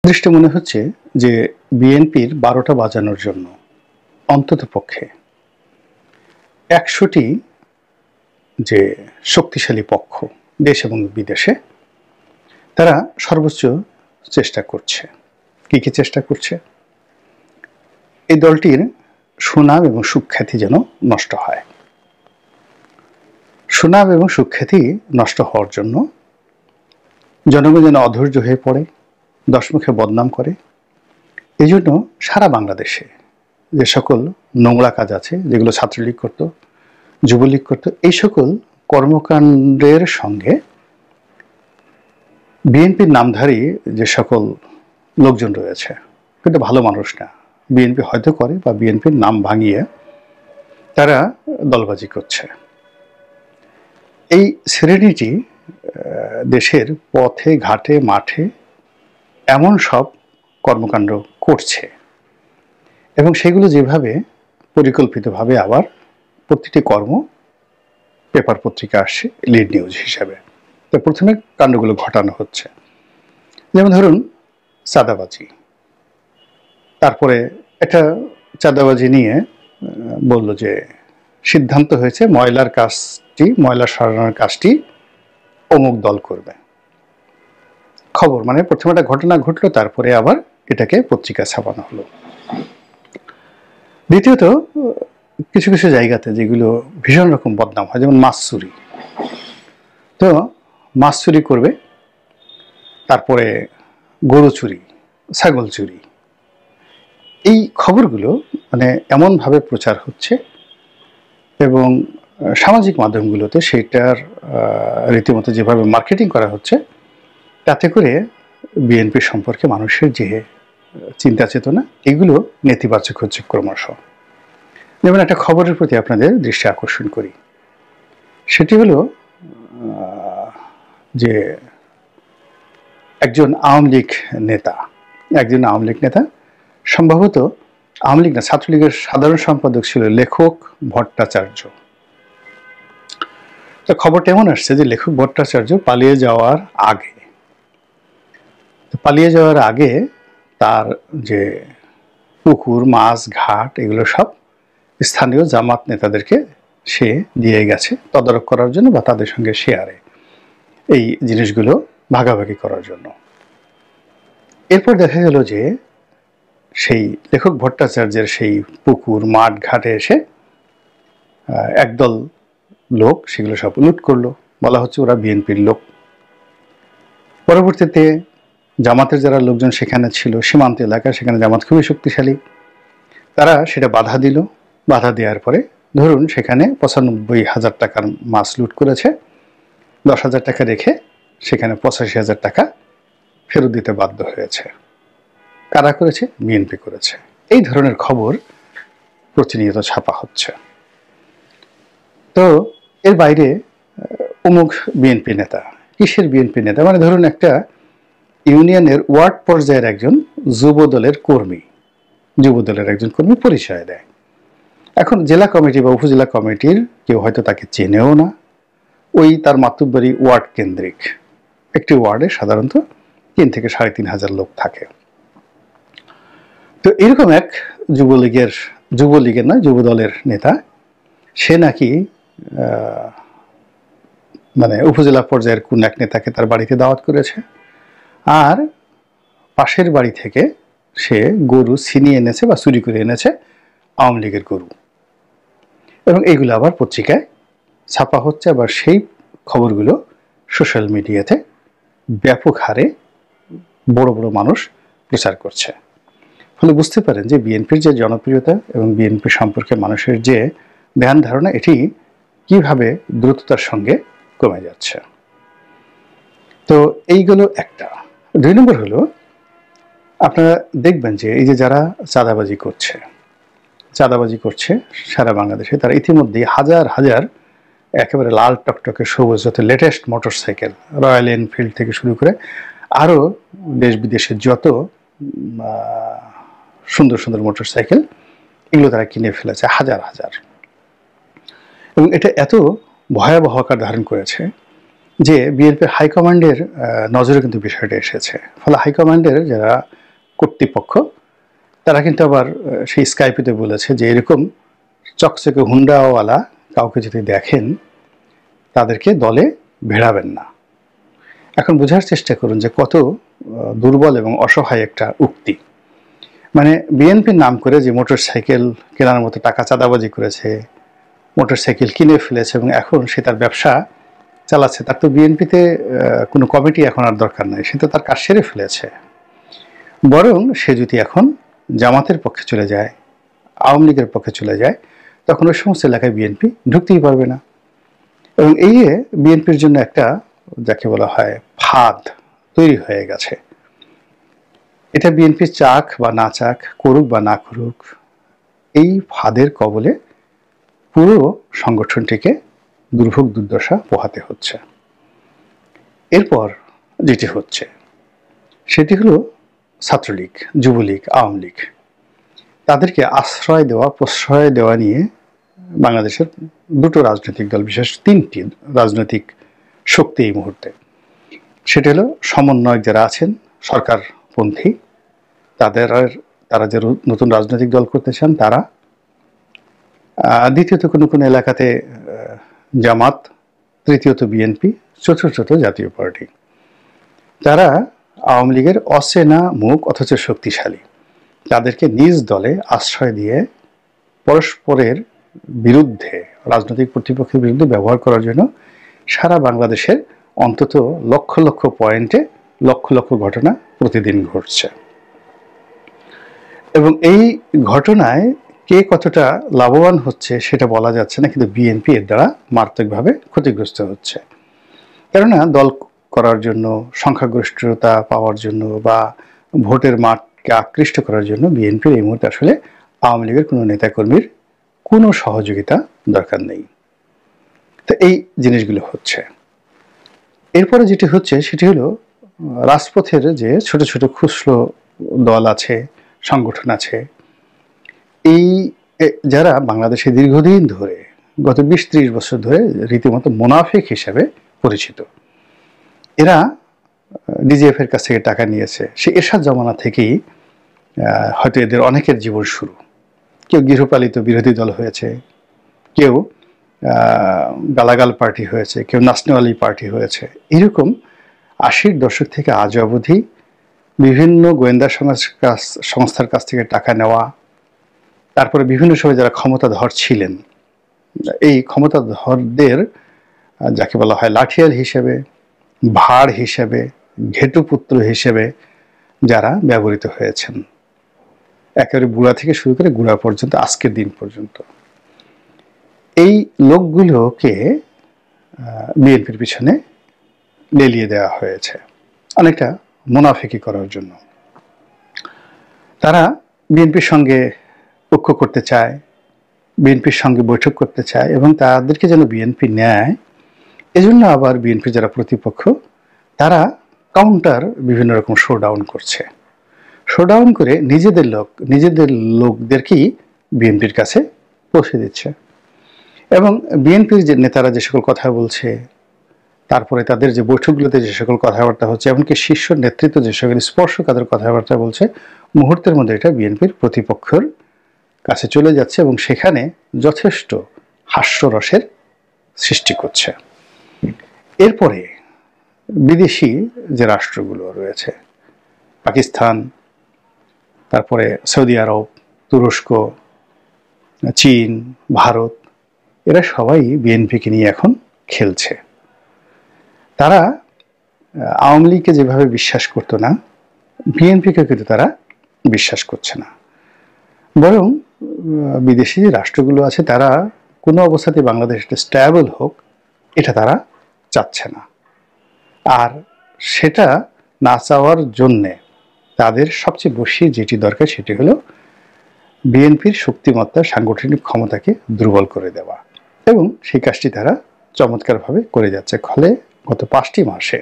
দৃষ্টি মনে হচ্ছে যে বিএনপির ১২টা বাজানোর জন্য অন্ততপক্ষে ১০০টি যে শক্তিশালী পক্ষ দেশ এবং বিদেশে তারা সর্বোচ্চ চেষ্টা করছে। কি কি চেষ্টা করছে? এই দলটির সুনাম এবং সুখ্যাতি যেন নষ্ট হয়। সুনাম এবং সুখ্যাতি নষ্ট হওয়ার জন্য জনগণ যেন অধৈর্য হয়ে পড়ে, দশমুখে বদনাম করে। এই জন্য সারা বাংলাদেশে যে সকল নোংরা কাজ আছে, যেগুলো ছাত্রলীগ করত, যুবলীগ করত, এই সকল কর্মকাণ্ডের সঙ্গে বিএনপির নামধারী যে সকল লোকজন রয়েছে, কিন্তু ভালো মানুষ না, বিএনপি হয়তো করে বা বিএনপির নাম ভাঙিয়ে তারা দলবাজি করছে। এই শ্রেণীটি দেশের পথে ঘাটে মাঠে এমন সব কর্মকাণ্ড করছে এবং সেগুলো যেভাবে পরিকল্পিতভাবে আবার প্রতিটি কর্ম পেপার পত্রিকা আসছে লিড নিউজ হিসাবে। তো প্রথমে কাণ্ডগুলো ঘটানো হচ্ছে, যেমন ধরুন চাঁদাবাজি। তারপরে একটা চাঁদাবাজি নিয়ে বলল যে সিদ্ধান্ত হয়েছে ময়লা সরানোর কাজটি অমুক দল করবে। খবর মানে প্রথমে একটা ঘটনা ঘটলো, তারপরে আবার এটাকে পত্রিকায় ছাপানো হলো। দ্বিতীয়ত কিছু কিছু জায়গাতে যেগুলো ভীষণ রকম বদনাম হয়, যেমন মাছ চুরি। তো মাছ চুরি করবে, তারপরে গরু চুরি, ছাগল চুরি। এই খবরগুলো মানে এমনভাবে প্রচার হচ্ছে এবং সামাজিক মাধ্যমগুলোতে সেটার রীতিমতো যেভাবে মার্কেটিং করা হচ্ছে, তাতে করে বিএনপি সম্পর্কে মানুষের যে চিন্তা চেতনা, এগুলো নেতিবাচক হচ্ছে ক্রমশ। যেমন একটা খবরের প্রতি আপনাদের দৃষ্টি আকর্ষণ করি, সেটি হলো যে একজন আওয়ামী লীগ নেতা, সম্ভবত আওয়ামী লীগ না, ছাত্রলীগের সাধারণ সম্পাদক ছিল লেখক ভট্টাচার্য। তো খবরটা এমন আসছে যে লেখক ভট্টাচার্য পালিয়ে যাওয়ার আগে তার যে পুকুর, মাছ, ঘাট, এগুলো সব স্থানীয় জামাত নেতাদেরকে সে দিয়ে গেছে তদারক করার জন্য বা তাদের সঙ্গে শেয়ারে এই জিনিসগুলো ভাগাভাগি করার জন্য। এরপর দেখা গেল যে সেই লেখক ভট্টাচার্যের সেই পুকুর, মাঠ, ঘাটে এসে একদল লোক সেগুলো সব লুট করলো। বলা হচ্ছে ওরা বিএনপির লোক। পরবর্তীতে জামাতের যারা লোকজন সেখানে ছিল, সীমান্ত এলাকা, সেখানে জামাত খুবই শক্তিশালী, তারা সেটা বাধা দিল। বাধা দেওয়ার পরে ধরুন সেখানে ৯৫,০০০ টাকার মাছ লুট করেছে, ১০,০০০ টাকা রেখে সেখানে ৮৫,০০০ টাকা ফেরত দিতে বাধ্য হয়েছে। কারা করেছে? বিএনপি করেছে। এই ধরনের খবর প্রতিনিয়ত ছাপা হচ্ছে। তো এর বাইরে অমুক বিএনপি নেতা, কিসের বিএনপি নেতা? মানে ধরুন একটা ইউনিয়নের ওয়ার্ড পর্যায়ের একজন যুবদলের একজন কর্মী পরিচয় দেয়। এখন জেলা কমিটি বা উপজেলা কমিটির কেউ হয়তো তাকে চেনেও না, ওই তার মাতুব্বরি ওয়ার্ড কেন্দ্রিক। একটি ওয়ার্ডে সাধারণত ৩ থেকে ৩,৫০০ লোক থাকে। তো এরকম এক যুবদলের নেতা, সে নাকি মানে উপজেলা পর্যায়ের কোন এক নেতাকে তার বাড়িতে দাওয়াত করেছে, আর পাশের বাড়ি থেকে সে গরু ছিনিয়ে এনেছে বা চুরি করে এনেছে, আওয়ামী লীগের গরু। এবং এইগুলো আবার পত্রিকায় ছাপা হচ্ছে, আবার সেই খবরগুলো সোশ্যাল মিডিয়াতে ব্যাপক হারে বড় বড় মানুষ প্রচার করছে। ফলে বুঝতে পারেন যে বিএনপির যে জনপ্রিয়তা এবং বিএনপি সম্পর্কে মানুষের যে ধ্যান ধারণা, এটি কিভাবে দ্রুততার সঙ্গে কমে যাচ্ছে। তো এইগুলো একটা। ২ নম্বর হলো, আপনারা দেখবেন যে এই যে যারা চাঁদাবাজি করছে সারা বাংলাদেশে, তারা ইতিমধ্যেই হাজার হাজার একেবারে লাল টকটকে সবুজ যত লেটেস্ট মোটরসাইকেল, রয়্যাল এনফিল্ড থেকে শুরু করে আরও দেশ বিদেশের যত সুন্দর সুন্দর মোটরসাইকেল, এগুলো তারা কিনে ফেলেছে হাজার হাজার। এবং এটা এত ভয়াবহ আকার ধারণ করেছে যে বিএনপির হাইকমান্ডের নজরে কিন্তু বিষয়টা এসেছে। ফলে হাইকমান্ডের যারা কর্তৃপক্ষ তারা কিন্তু আবার সেই স্কাইপিতে বলেছে যে এরকম চকচকে হুন্ডাওয়ালা কাউকে যদি দেখেন তাদেরকে দলে ভেড়াবেন না। এখন বোঝার চেষ্টা করুন যে কত দুর্বল এবং অসহায় একটা উক্তি। মানে বিএনপির নাম করে যে মোটর সাইকেল কেনার মতো টাকা চাঁদাবাজি করেছে, মোটর সাইকেল কিনে ফেলেছে এবং এখন সে তার ব্যবসা চালাচ্ছে, তার তো বিএনপিতে কোনো কমিটি এখন আর দরকার নাই, সে তো তার কাজ সেরে ফেলেছে। বরং সে যদি এখন জামাতের পক্ষে চলে যায়, আওয়ামী লীগের পক্ষে চলে যায়, তখন ওই সমস্ত এলাকায় বিএনপি ঢুকতেই পারবে না। এবং এই বিএনপির জন্য একটা যাকে বলা হয় ফাঁদ তৈরি হয়ে গেছে। এটা বিএনপি চাক বা না চাক, করুক বা না করুক, এই ফাঁদের কবলে পুরো সংগঠনটিকে দুর্ভোগ দুর্দশা পোহাতে হচ্ছে। এরপর যেটি হচ্ছে সেটি হলো ছাত্রলীগ, যুবলীগ, আওয়ামী লীগ, তাদেরকে আশ্রয় দেওয়া, প্রশ্রয় দেওয়া নিয়ে বাংলাদেশের দুটো রাজনৈতিক দল, বিশেষ তিনটি রাজনৈতিক শক্তি এই মুহূর্তে, সেটা হলো সমন্বয়ক যারা আছেন সরকারপন্থী, তারা যে নতুন রাজনৈতিক দল করতে চান তারা, দ্বিতীয়ত কোনো কোনো এলাকাতে জামাত, তৃতীয়ত বিএনপি, চতুর্থত জাতীয় পার্টি। তারা আওয়ামী লীগের অচেনা মুখ অথচ শক্তিশালী, তাদেরকে নিজ দলে আশ্রয় দিয়ে পরস্পরের বিরুদ্ধে, রাজনৈতিক প্রতিপক্ষের বিরুদ্ধে ব্যবহার করার জন্য সারা বাংলাদেশের অন্তত লক্ষ লক্ষ পয়েন্টে লক্ষ লক্ষ ঘটনা প্রতিদিন ঘটছে। এবং এই ঘটনায় কে কতটা লাভবান হচ্ছে সেটা বলা যাচ্ছে না, কিন্তু বিএনপি এর দ্বারা মারাত্মকভাবে ক্ষতিগ্রস্ত হচ্ছে। কেননা দল করার জন্য, সংখ্যাগরিষ্ঠতা পাওয়ার জন্য বা ভোটের মাঠকে আকৃষ্ট করার জন্য বিএনপির এই মুহূর্তে আসলে আওয়ামী লীগের কোনো নেতাকর্মীর কোনো সহযোগিতা দরকার নেই। তো এই জিনিসগুলো হচ্ছে। এরপরে যেটি হচ্ছে সেটি হলো রাজপথের যে ছোট ছোট খুচরো দল আছে, সংগঠন আছে, এই যারা বাংলাদেশে দীর্ঘদিন ধরে, গত 20-30 বছর ধরে রীতিমতো মুনাফিক হিসেবে পরিচিত, এরা ডিজিএফ এর কাছ থেকে টাকা নিয়েছে। সে এরশাদ জমানা থেকেই হয়তো এদের অনেকের জীবন শুরু। কেউ গৃহপালিত বিরোধী দল হয়েছে, কেউ গালাগাল পার্টি হয়েছে, কেউ নাসনেওয়ালি পার্টি হয়েছে। এরকম 80-র দশক থেকে আজ অবধি বিভিন্ন গোয়েন্দা সংস্থার কাছ থেকে টাকা নেওয়া, তারপরে বিভিন্ন সময় যারা ক্ষমতাধর ছিলেন, এই ক্ষমতাধরদের যাকে বলা হয় লাঠিয়াল হিসেবে, ভাড় হিসেবে, ঘেটুপুত্র হিসেবে যারা ব্যবহৃত হয়েছেন, একেবারে বুড়া থেকে শুরু করে গুড়া পর্যন্ত, আজকের দিন পর্যন্ত, এই লোকগুলোকে বিএনপির পিছনে লেলিয়ে দেওয়া হয়েছে অনেকটা মুনাফিকি করার জন্য। তারা বিএনপির সঙ্গে ঐক্য করতে চায়, বিএনপির সঙ্গে বৈঠক করতে চায় এবং তাদেরকে যেন বিএনপি নেয়, এজন্য আবার বিএনপি যারা প্রতিপক্ষ তারা কাউন্টার বিভিন্ন রকম শোডাউন করছে। শোডাউন করে নিজেদের লোকদেরকেই বিএনপির কাছে পৌঁছে দিচ্ছে। এবং বিএনপির যে নেতারা যে সকল কথা বলছে, তারপরে তাদের যে বৈঠকগুলোতে যে সকল কথাবার্তা হচ্ছে, এমনকি শীর্ষ নেতৃত্ব যে সকল স্পর্শকাতর কথাবার্তা বলছে, মুহূর্তের মধ্যে এটা বিএনপির প্রতিপক্ষের কাছে চলে যাচ্ছে এবং সেখানে যথেষ্ট হাস্যরসের সৃষ্টি করছে। এরপরে বিদেশি যে রাষ্ট্রগুলো রয়েছে, পাকিস্তান, তারপরে সৌদি আরব, তুরস্ক, চীন, ভারত, এরা সবাই বিএনপিকে নিয়ে এখন খেলছে। তারা আওয়ামী লীগকে যেভাবে বিশ্বাস করতো না, বিএনপিকে কিন্তু তারা বিশ্বাস করছে না। বরং বিদেশি যে রাষ্ট্রগুলো আছে তারা কোনো অবস্থাতে বাংলাদেশ স্ট্যাবল হোক এটা তারা চাচ্ছে না। আর সেটা না চাওয়ার জন্যে তাদের সবচেয়ে বেশি যেটি দরকার সেটি হলো বিএনপির শক্তিমত্তা, সাংগঠনিক ক্ষমতাকে দুর্বল করে দেওয়া, এবং সেই কাজটি তারা চমৎকারভাবে করে যাচ্ছে। ফলে গত 5টি মাসে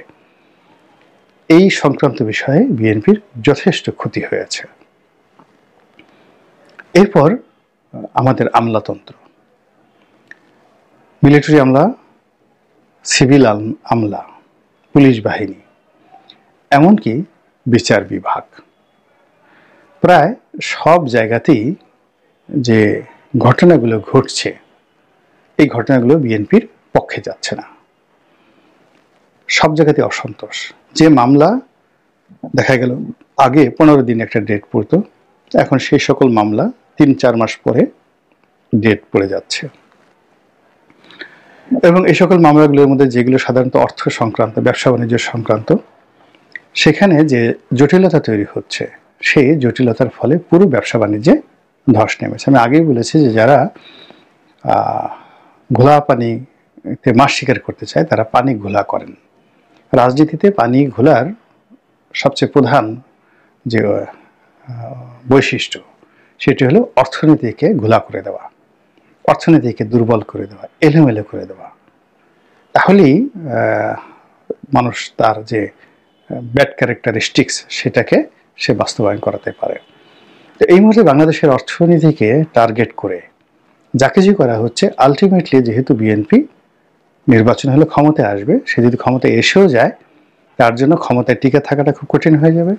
এই সংক্রান্ত বিষয়ে বিএনপির যথেষ্ট ক্ষতি হয়েছে। এরপর আমাদের আমলাতন্ত্র, মিলিটারি আমলা, সিভিল আমলা, পুলিশ বাহিনী, এমনকি বিচার বিভাগ, প্রায় সব জায়গাতেই যে ঘটনাগুলো ঘটছে এই ঘটনাগুলো বিএনপির পক্ষে যাচ্ছে না। সব জায়গাতে অসন্তোষ। যে মামলা দেখা গেল আগে 15 দিন একটা ডেট পড়তো, এখন সেই সকল মামলা 3-4 মাস পরে ডেট পড়ে যাচ্ছে। এবং এই সকল মামলাগুলোর মধ্যে যেগুলো সাধারণত অর্থ সংক্রান্ত, ব্যবসা বাণিজ্য সংক্রান্ত, সেখানে যে জটিলতা তৈরি হচ্ছে সেই জটিলতার ফলে পুরো ব্যবসা বাণিজ্যে ধস নেমেছে। আমি আগেই বলেছি যে যারা ঘোলা পানিতে মাছ শিকার করতে চায় তারা পানি ঘোলা করেন। রাজনীতিতে পানি ঘোলার সবচেয়ে প্রধান যে বৈশিষ্ট্য সেটি হলো অর্থনীতিকে ঘোলা করে দেওয়া, অর্থনীতিকে দুর্বল করে দেওয়া, এলোমেলো করে দেওয়া। তাহলেই মানুষ তার যে ব্যাড ক্যারেক্টারিস্টিক্স সেটাকে সে বাস্তবায়ন করাতে পারে। তো এই মুহূর্তে বাংলাদেশের অর্থনীতিকে টার্গেট করে যা কিছু করা হচ্ছে, আলটিমেটলি যেহেতু বিএনপি নির্বাচন হলে ক্ষমতায় আসবে, সে যদি ক্ষমতায় এসেও যায় তার জন্য ক্ষমতায় টিকে থাকাটা খুব কঠিন হয়ে যাবে।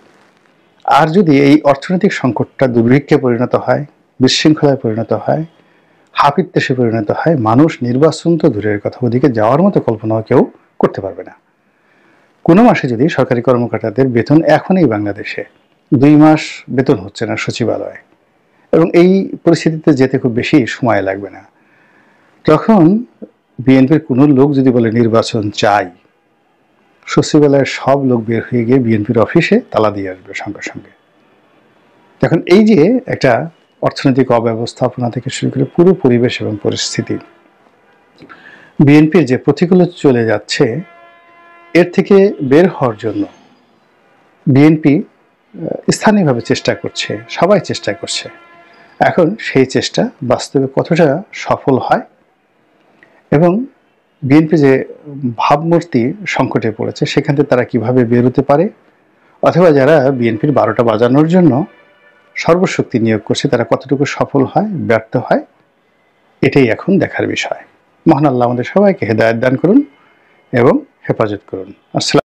আর যদি এই অর্থনৈতিক সংকটটা দুর্ভিক্ষে পরিণত হয়, বিশৃঙ্খলায় পরিণত হয়, হাপিত্যেশে পরিণত হয়, মানুষ নির্বাচন তো দূরের কথা, ওদিকে যাওয়ার মতো কল্পনাও কেউ করতে পারবে না। কোনো মাসে যদি সরকারি কর্মকর্তাদের বেতন এখনই বাংলাদেশে 2 মাস বেতন হচ্ছে না সচিবালয়ে, এবং এই পরিস্থিতিতে যেতে খুব বেশি সময় লাগবে না, তখন বিএনপির কোনো লোক যদি বলে নির্বাচন চাই, সচিবালয়ের সব লোক বের হয়ে গিয়ে বিএনপির অফিসে তালা দিয়ে আসবে সঙ্গে সঙ্গে। এখন এই যে একটা অর্থনৈতিক অব্যবস্থাপনা থেকে শুরু করে পুরো পরিবেশ এবং পরিস্থিতি বিএনপির যে প্রতিকূলে চলে যাচ্ছে, এর থেকে বের হওয়ার জন্য বিএনপি স্থানীয়ভাবে চেষ্টা করছে, সবাই চেষ্টা করছে। এখন সেই চেষ্টা বাস্তবে কতটা সফল হয় এবং বিএনপি যে ভাবমূর্তি সংকটে পড়েছে সেখান থেকে তারা কিভাবে বেরোতে পারে, অথবা যারা বিএনপির 12টা বাজানোর জন্য সর্বশক্তি নিয়োগ করছে তারা কতটুকু সফল হয়, ব্যর্থ হয়, এটাই এখন দেখার বিষয়। মহান আল্লাহ আমাদের সবাইকে হেদায়েত দান করুন এবং হেফাজত করুন। আসসালাম।